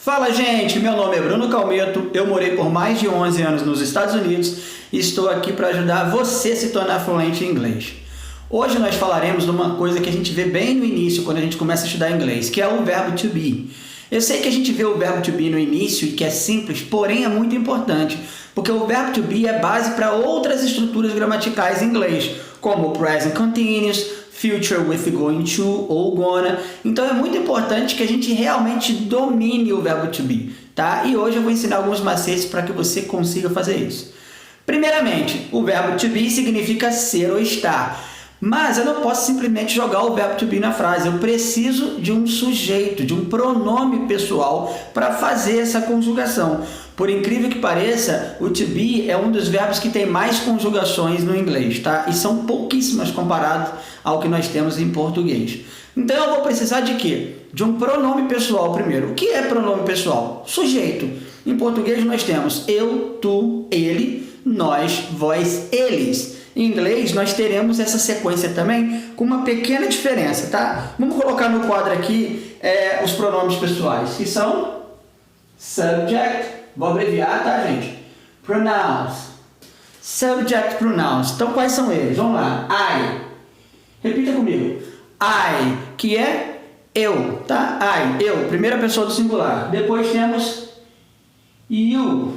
Fala, gente, meu nome é Bruno Calmeto, eu morei por mais de 11 anos nos Estados Unidos e estou aqui para ajudar você a se tornar fluente em inglês. Hoje nós falaremos de uma coisa que a gente vê bem no início quando a gente começa a estudar inglês, que é o verbo to be. Eu sei que a gente vê o verbo to be no início e que é simples, porém é muito importante, porque o verbo to be é base para outras estruturas gramaticais em inglês, como present continuous, future with going to ou gonna. Então é muito importante que a gente realmente domine o verbo to be, tá? E hoje eu vou ensinar alguns macetes para que você consiga fazer isso. Primeiramente, o verbo to be significa ser ou estar. Mas eu não posso simplesmente jogar o verbo to be na frase. Eu preciso de um sujeito, de um pronome pessoal para fazer essa conjugação. Por incrível que pareça, o to be é um dos verbos que tem mais conjugações no inglês, tá? E são pouquíssimas comparado ao que nós temos em português. Então eu vou precisar de quê? De um pronome pessoal primeiro. O que é pronome pessoal? Sujeito. Em português nós temos eu, tu, ele, nós, vós, eles. Em inglês nós teremos essa sequência também com uma pequena diferença, tá? Vamos colocar no quadro aqui os pronomes pessoais, que são subject, vou abreviar, tá, gente? Pronouns. Subject pronouns. Então quais são eles? Vamos lá. I. Repita comigo. I, que é eu, tá? I, eu, primeira pessoa do singular. Depois temos you.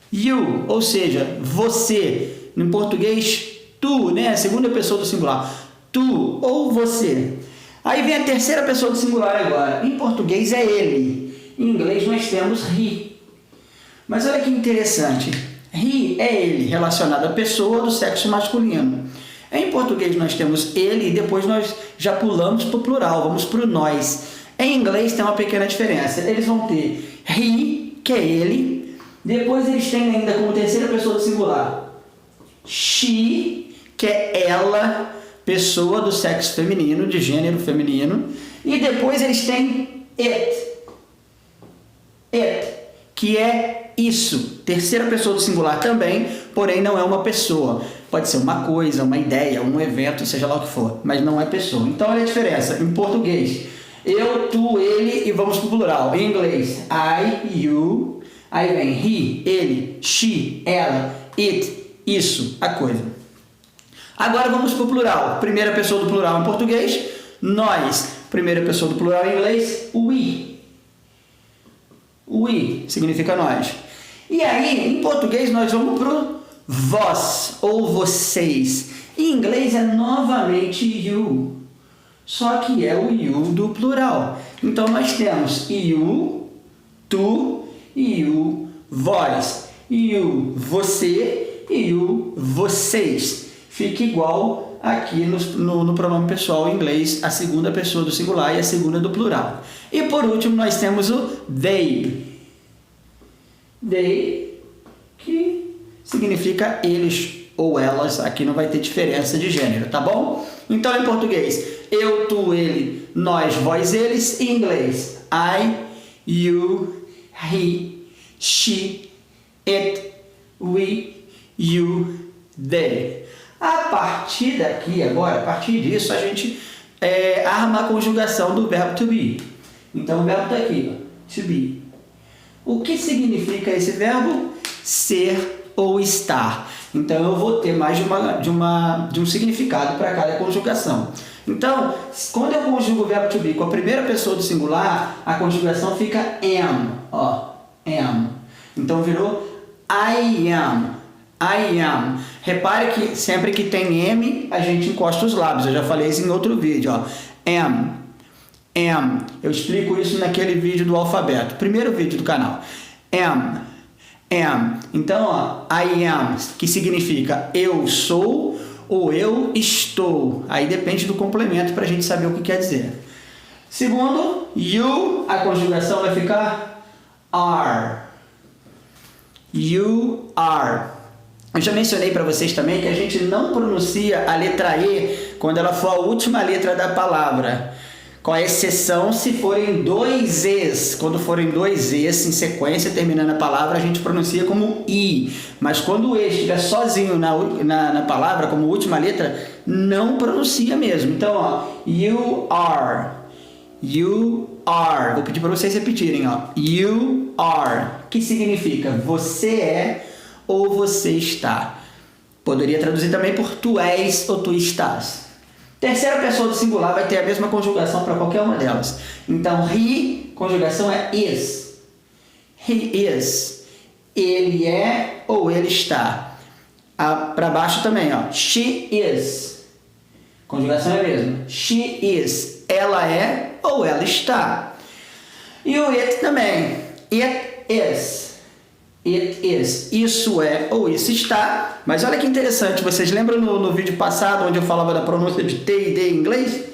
You, ou seja, você. No português, tu, né? A segunda pessoa do singular. Tu ou você. Aí vem a terceira pessoa do singular agora. Em português é ele. Em inglês nós temos he. Mas olha que interessante. He é ele, relacionado à pessoa do sexo masculino. Em português nós temos ele e depois nós já pulamos para o plural, vamos para o nós. Em inglês tem uma pequena diferença. Eles vão ter he, que é ele. Depois eles têm ainda como terceira pessoa do singular she, que é ela, pessoa do sexo feminino, de gênero feminino. E depois eles têm it, que é isso, terceira pessoa do singular também, porém não é uma pessoa. Pode ser uma coisa, uma ideia, um evento, seja lá o que for, mas não é pessoa. Então olha a diferença. Em português, eu, tu, ele e vamos para o plural. Em inglês, I, you, aí vem he, ele, she, ela, it, isso, a coisa. Agora vamos para o plural. Primeira pessoa do plural em português, nós. Primeira pessoa do plural em inglês, we. We significa nós. E aí, em português, nós vamos para o vós ou vocês. Em inglês é novamente you. Só que é o you do plural. Então nós temos you, tu, you, vós, you, você e o vocês. Fica igual aqui no pronome pessoal em inglês, a segunda pessoa do singular e a segunda do plural. E por último nós temos o they. They, que significa eles ou elas, aqui não vai ter diferença de gênero, tá bom? Então em português, eu, tu, ele, nós, vós, eles. Em inglês, I, you, he, she, it, we, you, they. A partir daqui agora, a partir disso, a gente arma a conjugação do verbo to be. Então o verbo está aqui, ó, to be. O que significa esse verbo? Ser ou estar. Então eu vou ter mais de um significado para cada conjugação. Então, quando eu conjugo o verbo to be com a primeira pessoa do singular, a conjugação fica am, ó, am. Então virou I am. I am. Repare que sempre que tem M, a gente encosta os lábios. Eu já falei isso em outro vídeo, ó. Am. Am. Eu explico isso naquele vídeo do alfabeto. Primeiro vídeo do canal. Am. Am. Então, ó, I am, que significa eu sou ou eu estou. Aí depende do complemento para a gente saber o que quer dizer. Segundo, you, a conjugação vai ficar are. You are. Eu já mencionei para vocês também que a gente não pronuncia a letra E quando ela for a última letra da palavra, com a exceção se forem dois Es. Quando forem dois Es em sequência, terminando a palavra, a gente pronuncia como I. Mas quando o E estiver sozinho na palavra, como última letra, não pronuncia mesmo. Então, ó, you are. You are. Vou pedir para vocês repetirem, ó. You are. Que significa você é ou você está. Poderia traduzir também por tu és ou tu estás. Terceira pessoa do singular vai ter a mesma conjugação para qualquer uma delas. Então, he, conjugação é is. He is. Ele é ou ele está. Para baixo também, ó. She is. Conjugação é a mesma. She is. Ela é ou ela está. E o it também. It is. It is. Isso é ou isso está. Mas olha que interessante. Vocês lembram no vídeo passado onde eu falava da pronúncia de T e D em inglês?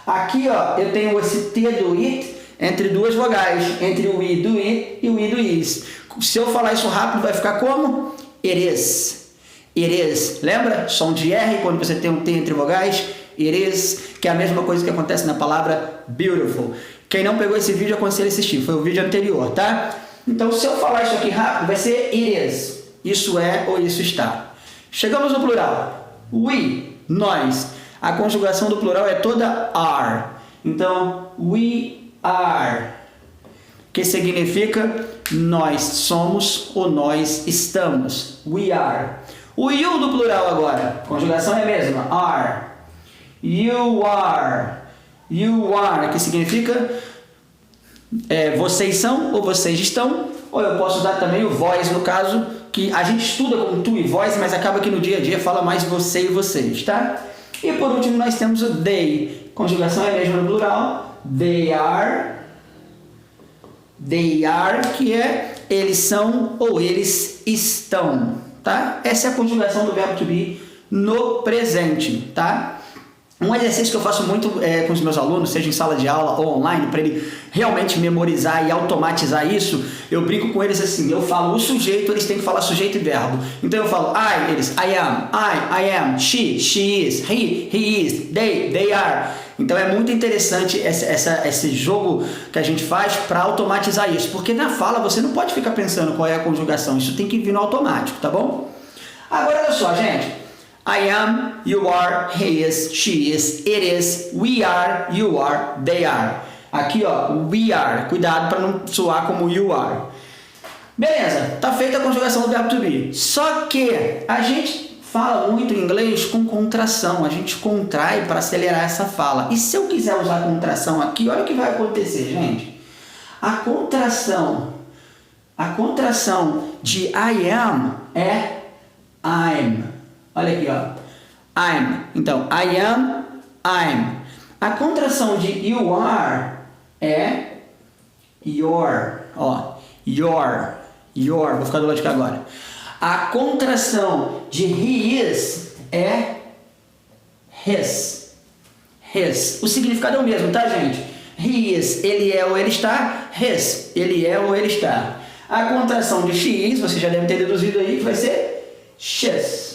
Aqui, ó, eu tenho esse T do it entre duas vogais. Entre o I do it e o I do is. Se eu falar isso rápido, vai ficar como? It is. It is. Lembra? Som de R quando você tem um T entre vogais. It is. Que é a mesma coisa que acontece na palavra beautiful. Quem não pegou esse vídeo, aconselho a assistir. Foi o vídeo anterior, tá? Então, se eu falar isso aqui rápido, vai ser it is. Isso é ou isso está. Chegamos no plural. We, nós. A conjugação do plural é toda are. Então, we are. Que significa nós somos ou nós estamos. We are. O you do plural agora. Conjugação é a mesma. Are. You are. You are. Que significa vocês são ou vocês estão. Ou eu posso usar também o vós, no caso, que a gente estuda como tu e vós, mas acaba que no dia a dia fala mais você e vocês, tá? E por último nós temos o they. Conjugação é a mesma no plural. They are. They are, que é eles são ou eles estão, tá? Essa é a conjugação do verbo to be no presente, tá? Um exercício que eu faço muito com os meus alunos, seja em sala de aula ou online, para ele realmente memorizar e automatizar isso, eu brinco com eles assim, eu falo o sujeito, eles têm que falar sujeito e verbo. Então eu falo I, eles I am, I am, she is, he is, they are. Então é muito interessante esse jogo que a gente faz para automatizar isso, porque na fala você não pode ficar pensando qual é a conjugação, isso tem que vir no automático, tá bom? Agora olha só, gente. I am, you are, he is, she is, it is, we are, you are, they are. Aqui, ó, we are. Cuidado para não soar como you are. Beleza, tá feita a conjugação do verbo to be. Só que a gente fala muito em inglês com contração. A gente contrai para acelerar essa fala. E se eu quiser usar contração aqui, olha o que vai acontecer, gente. A contração de I am é I'm. Olha aqui, ó. I'm. Então, I am, I'm. A contração de you are é your. Ó, your. Vou ficar do lado de cá agora. A contração de he is é his. O significado é o mesmo, tá, gente? He is, ele é ou ele está. His, ele é ou ele está. A contração de she is, você já deve ter deduzido aí, que vai ser she's.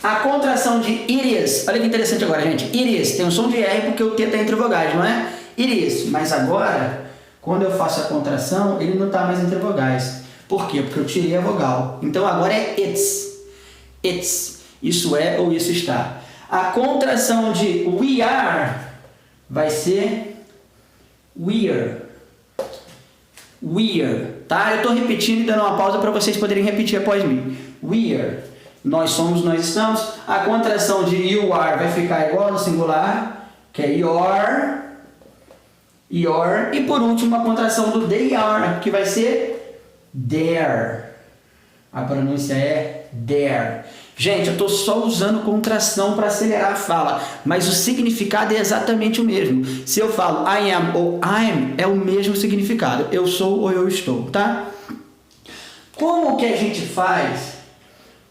A contração de it is, olha que interessante agora, gente. It is, tem um som de R porque o T está entre vogais, não é? It is, mas agora, quando eu faço a contração, ele não está mais entre vogais. Por quê? Porque eu tirei a vogal. Então agora é it's. Isso é ou isso está. A contração de we are vai ser we're, tá? Eu estou repetindo e dando uma pausa para vocês poderem repetir após mim. We're. Nós somos, nós estamos. A contração de you are vai ficar igual no singular, que é your. E por último a contração do they are, que vai ser their. A pronúncia é their. Gente, eu estou só usando contração para acelerar a fala, mas o significado é exatamente o mesmo. Se eu falo I am ou I'm, é o mesmo significado. Eu sou ou eu estou, tá? Como que a gente faz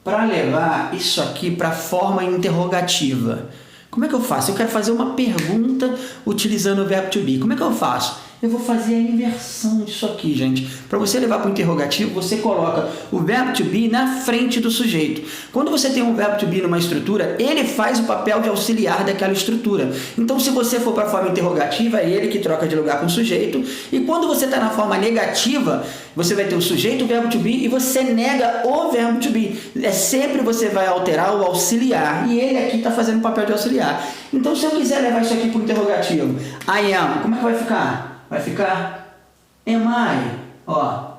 para levar isso aqui para a forma interrogativa? Como é que eu faço? Eu quero fazer uma pergunta utilizando o verbo to be. Como é que eu faço? eu vou fazer a inversão disso aqui, gente. Para você levar para o interrogativo, você coloca o verbo to be na frente do sujeito. Quando você tem um verbo to be numa estrutura, ele faz o papel de auxiliar daquela estrutura. Então, se você for para a forma interrogativa, é ele que troca de lugar com o sujeito. E quando você está na forma negativa, você vai ter o sujeito, o verbo to be, e você nega o verbo to be. É sempre você vai alterar o auxiliar. E ele aqui está fazendo o papel de auxiliar. Então, se eu quiser levar isso aqui para o interrogativo, I am, como é que vai ficar? Vai ficar am I. Ó,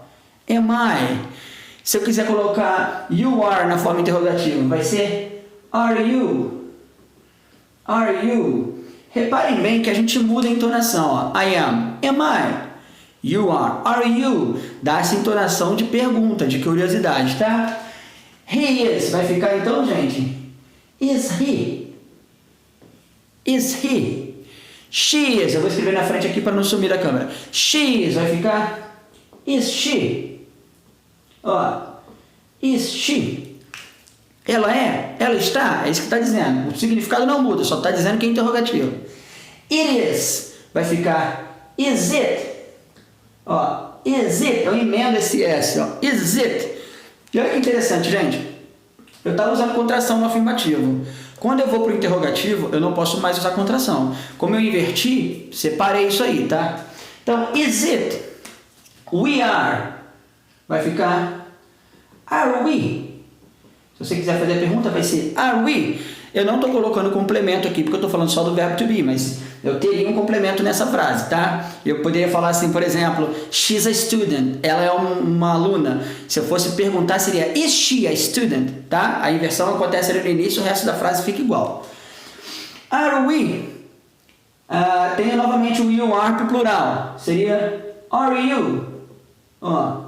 am I. Se eu quiser colocar you are na forma interrogativa, vai ser are you. Are you. Reparem bem que a gente muda a entonação. Ó. I am. Am I. You are you? Dá essa entonação de pergunta, de curiosidade, tá? He is, vai ficar então, gente? Is he? Is he? She is, eu vou escrever na frente aqui para não sumir a câmera. She is, vai ficar? Is she? Ó, is she? Ela é? Ela está? É isso que está dizendo. O significado não muda, só está dizendo que é interrogativo. It is, vai ficar? Is it? Ó, is it, eu emendo esse S, ó, is it. E olha que interessante, gente. Eu estava usando contração no afirmativo. Quando eu vou para o interrogativo, eu não posso mais usar contração. Como eu inverti, separei isso aí, tá? Então, is it? We are. Vai ficar are we? Se você quiser fazer a pergunta, vai ser are we? Eu não estou colocando complemento aqui, porque eu estou falando só do verbo to be, mas eu teria um complemento nessa frase, tá? Eu poderia falar assim, por exemplo, she's a student, ela é uma aluna. Se eu fosse perguntar, seria is she a student, tá? A inversão acontece ali no início, o resto da frase fica igual. Are we? Tem novamente o you are para o plural, seria are you? Ó,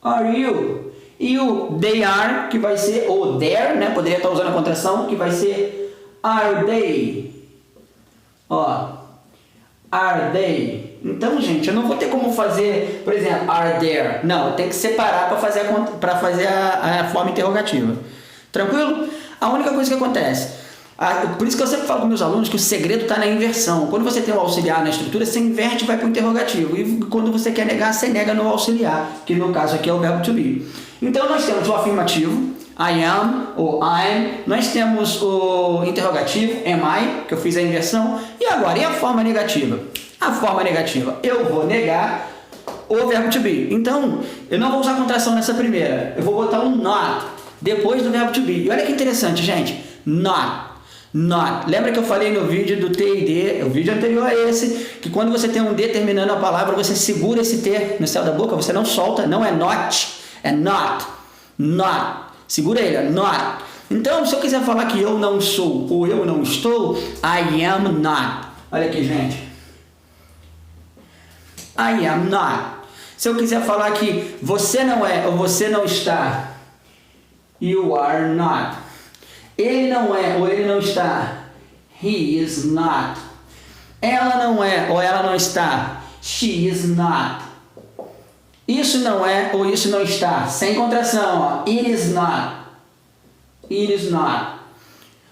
are you? E o they are, que vai ser, ou there, né? Poderia estar usando a contração, que vai ser are they. Ó, are they. Então, gente, eu não vou ter como fazer, por exemplo, are there. Não, eu tenho que separar para fazer a forma interrogativa. Tranquilo? A única coisa que acontece, por isso que eu sempre falo com meus alunos que o segredo está na inversão. Quando você tem o auxiliar na estrutura, você inverte e vai para o interrogativo. E quando você quer negar, você nega no auxiliar, que no caso aqui é o verbo to be. Então, nós temos o afirmativo, I am ou I'm. Nós temos o interrogativo, am I, que eu fiz a inversão. E agora, e a forma negativa? A forma negativa, eu vou negar o verbo to be. Então, eu não vou usar contração nessa primeira. Eu vou botar um not depois do verbo to be. E olha que interessante, gente. Not. Not. Lembra que eu falei no vídeo do T e D, o vídeo anterior a esse, que quando você tem um D terminando a palavra, você segura esse T no céu da boca, você não solta, não é not, é not. Not. Segura ele, not. Então, se eu quiser falar que eu não sou ou eu não estou, I am not. Olha aqui, gente. I am not. Se eu quiser falar que você não é ou você não está, you are not. Ele não é ou ele não está, he is not. Ela não é ou ela não está, she is not. Isso não é ou isso não está, sem contração, ó. It is not. It is not.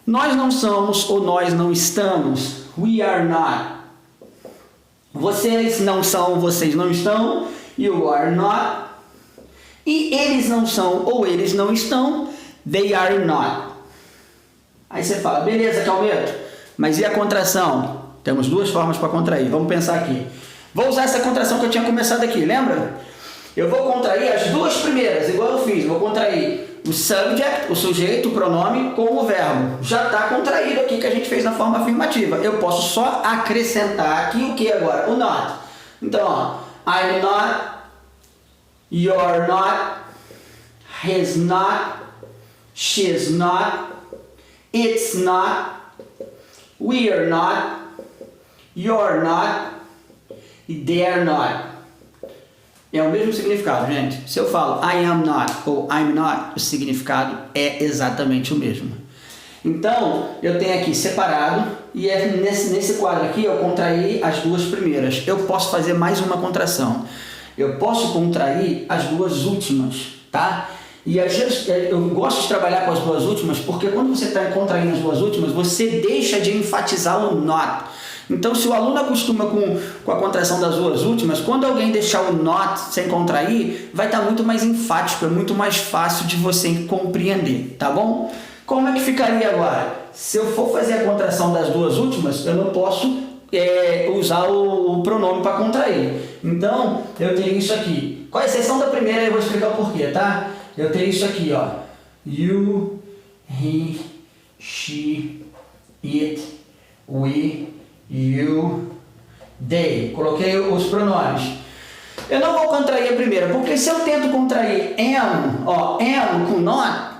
Nós não somos ou nós não estamos, we are not. Vocês não são, vocês não estão, you are not. E eles não são ou eles não estão, they are not. Aí você fala, beleza, Calmeto, mas e a contração? Temos duas formas para contrair, vamos pensar aqui. Vou usar essa contração que eu tinha começado aqui, lembra? Eu vou contrair as duas primeiras, igual eu fiz. Vou contrair o subject, o sujeito, o pronome, com o verbo. Já está contraído aqui que a gente fez na forma afirmativa. Eu posso só acrescentar aqui o que agora? O not. Então, ó, I'm not, you're not, he's not, she's not, it's not, we're not, you're not e they're not. É o mesmo significado, gente. Se eu falo I am not ou I'm not, o significado é exatamente o mesmo. Então, eu tenho aqui separado e é nesse quadro aqui eu contraí as duas primeiras. Eu posso fazer mais uma contração. Eu posso contrair as duas últimas, tá? E eu gosto de trabalhar com as duas últimas porque quando você está contraindo as duas últimas, você deixa de enfatizar o not. Então, se o aluno acostuma com a contração das duas últimas, quando alguém deixar o not sem contrair, vai estar muito mais enfático, é muito mais fácil de você compreender, tá bom? Como é que ficaria agora? Se eu for fazer a contração das duas últimas, eu não posso usar o pronome para contrair. Então, eu teria isso aqui. Com a exceção da primeira, eu vou explicar o porquê, tá? Eu teria isso aqui, ó. You, he, she, it, we, you, they. Coloquei os pronomes. Eu não vou contrair a primeira, porque se eu tento contrair am, ó, am com not,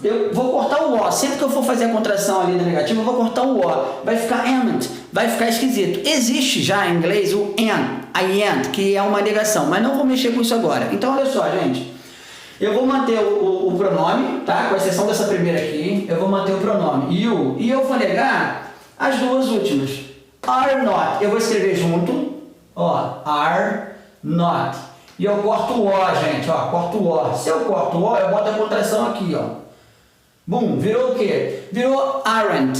eu vou cortar o O. Sempre que eu for fazer a contração ali da negativa, eu vou cortar o O. Vai ficar amn't, vai ficar esquisito. Existe já em inglês o am, que é uma negação, mas não vou mexer com isso agora. Então, olha só, gente. Eu vou manter o pronome, tá? Com exceção dessa primeira aqui, eu vou manter o pronome you. E eu vou negar as duas últimas. Are not. Eu vou escrever junto, ó, are not. E eu corto o O, gente, ó, corto o O. Se eu corto o O, eu boto a contração aqui, ó. Bum, virou o quê? Virou aren't.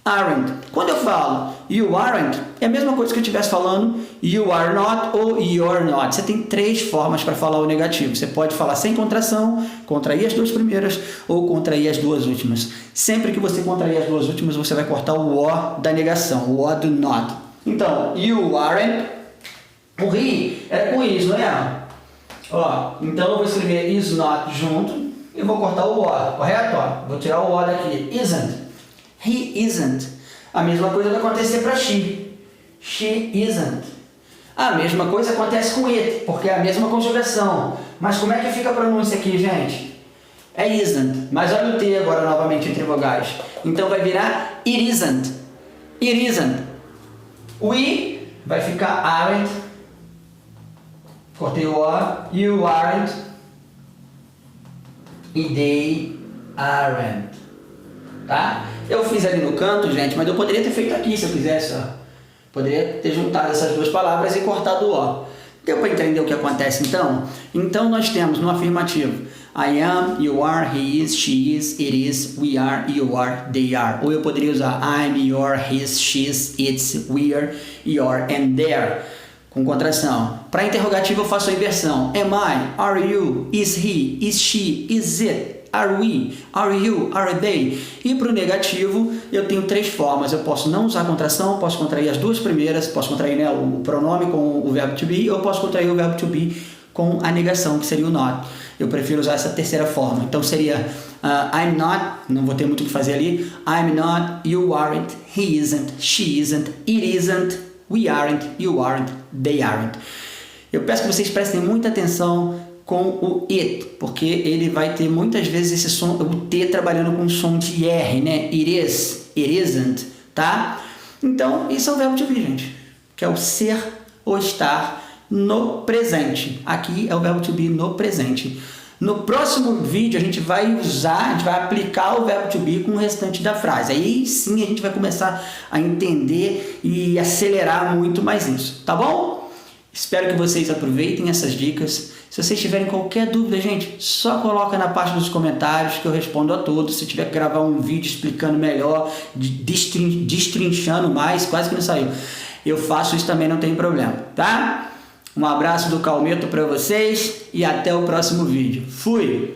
Aren't. Quando eu falo you aren't, é a mesma coisa que eu estivesse falando you are not ou you're not. Você tem três formas para falar o negativo. Você pode falar sem contração, contrair as duas primeiras ou contrair as duas últimas. Sempre que você contrair as duas últimas, você vai cortar o O da negação, o O do not. Então, you aren't. O he era com is, não é? Ó, então eu vou escrever is not junto e vou cortar o O, correto? Ó, vou tirar o O daqui. Isn't. He isn't. A mesma coisa vai acontecer para she. She isn't. A mesma coisa acontece com it, porque é a mesma conjugação. Mas como é que fica a pronúncia aqui, gente? É isn't. Mas olha o T agora novamente entre vogais. Então vai virar it isn't. It isn't. We vai ficar aren't. Cortei o O. You aren't. E they aren't. Tá? Eu fiz ali no canto, gente, mas eu poderia ter feito aqui se eu quisesse, ó. Poderia ter juntado essas duas palavras e cortado o O. Deu para entender o que acontece então? Então nós temos no afirmativo I am, you are, he is, she is, it is, we are, you are, they are. Ou eu poderia usar I'm, your, his, she's, it's, we're, your and their. Com contração. Para interrogativo eu faço a inversão. Am I? Are you? Is he? Is she? Is it? Are we? Are you? Are they? E para o negativo eu tenho três formas. Eu posso não usar contração, posso contrair as duas primeiras, posso contrair, né, o pronome com o verbo to be, ou posso contrair o verbo to be com a negação, que seria o not. Eu prefiro usar essa terceira forma. Então seria I'm not, não vou ter muito o que fazer ali. I'm not, you aren't, he isn't, she isn't, it isn't, we aren't, you aren't, they aren't. Eu peço que vocês prestem muita atenção com o it, porque ele vai ter muitas vezes esse som, o T trabalhando com som de R, né? It is, it isn't, tá? Então, isso é o verbo to be, gente, que é o ser ou estar no presente. Aqui é o verbo to be no presente. No próximo vídeo a gente vai aplicar o verbo to be com o restante da frase. Aí sim a gente vai começar a entender e acelerar muito mais isso, tá bom? Espero que vocês aproveitem essas dicas. Se vocês tiverem qualquer dúvida, gente, só coloca na parte dos comentários que eu respondo a todos. Se tiver que gravar um vídeo explicando melhor, destrinchando mais, quase que não saiu, eu faço isso também, não tem problema, tá? Um abraço do Calmeto para vocês e até o próximo vídeo. Fui!